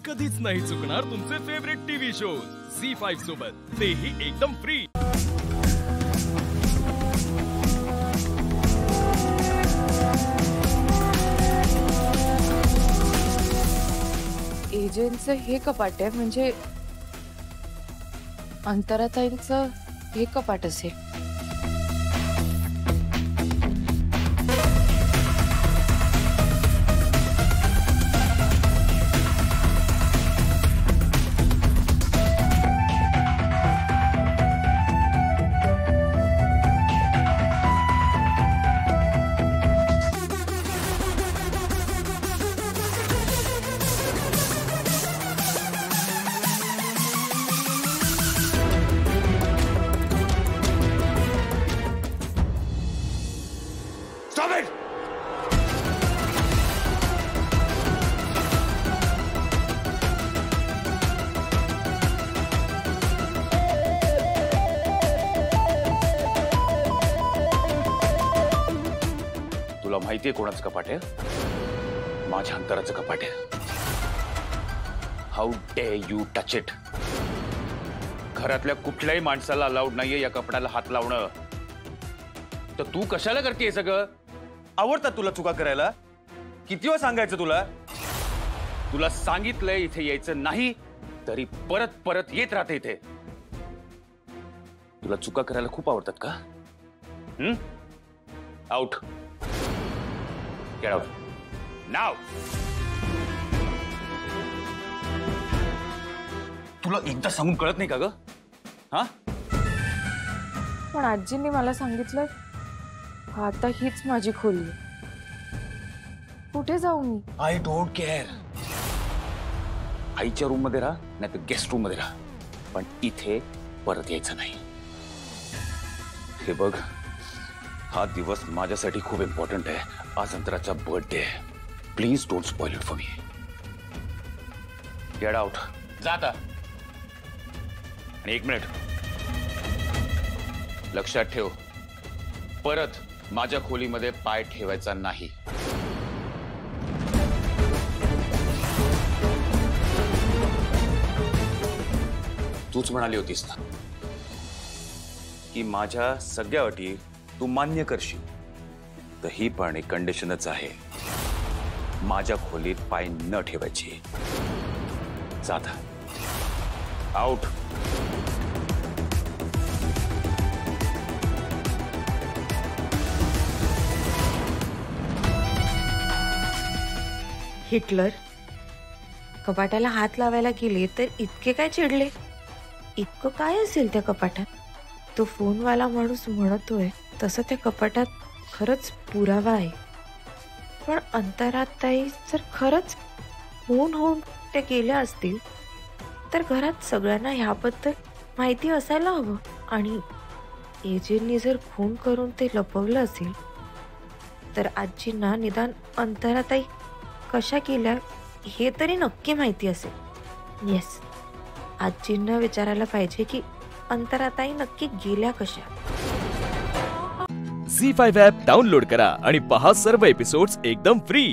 कधीच नाही चुकणार तुमचे फेवरेट टीव्ही शोज झी5 सोबत, तेही एकदम फ्री। एजंटचं हे कपाट आहे, म्हणजे अंतराताईंचं हे कपाट असेल। Stop it! तुला माहितीये कोणाचं कपाट आहे? माझ्या अंतराचं कपाट आहे। How day you touch it? घरातल्या कुठल्याही माणसाला अलाउड नाहीये या कपड्याला हात लावणं। तर तू कशाला करतेय सगळं? आवडतात तुला चुका करायला? किती वेळ सांगायचं तुला? तुला सांगितलंय इथे यायचं नाही, तरी परत परत येत राहते इथे। तुला चुका करायला खूप आवडतात का? Out, get out now. तुला एकदा सांगून कळत नाही का ग? हा? पण आजींनी मला सांगितलं आता हीच माझी खोली। कुठे जाऊ मी? I don't care. आईच्या रूम मध्ये राहा, नाही तर गेस्ट रूम मध्ये राहा, पण इथे परत यायचं नाही। हे बघ, हा दिवस माझ्यासाठी खूप इम्पॉर्टंट आहे। आज अंतराचा बर्थडे आहे। Please don't spoil it for me. Get out, जा आता। आणि एक मिनिट लक्षात ठेव, परत माझ्या खोलीमध्ये पाय ठेवायचा नाही। तूच म्हणाली होतीस ना की माझ्या सगळ्या अटी तू मान्य करशील, तर ही पण एक कंडिशनच आहे। माझ्या खोलीत पाय न ठेवायची। जाता आउट। हिटलर कपाटाला हात लावायला गेले तर इतके काय चिडले? इतकं काय असेल त्या कपाटात? तो फोनवाला माणूस म्हणतोय तसं त्या कपाटात खरंच पुरावा आहे। पण अंतराताई जर खरंच फोन होऊन ते गेल्या असतील तर घरात सगळ्यांना ह्याबद्दल माहिती असायला हवं। आणि एजंटनी जर खून करून ते लपवलं असेल तर आजींना निदान अंतराताई कशा केल्या हे तरी नक्की माहिती असेल। येस, आजींना विचारायला पाहिजे की अंतराताई नक्की गेल्या कशा। झी5 ॲप डाउनलोड करा आणि पहा सर्व एपिसोड्स एकदम फ्री।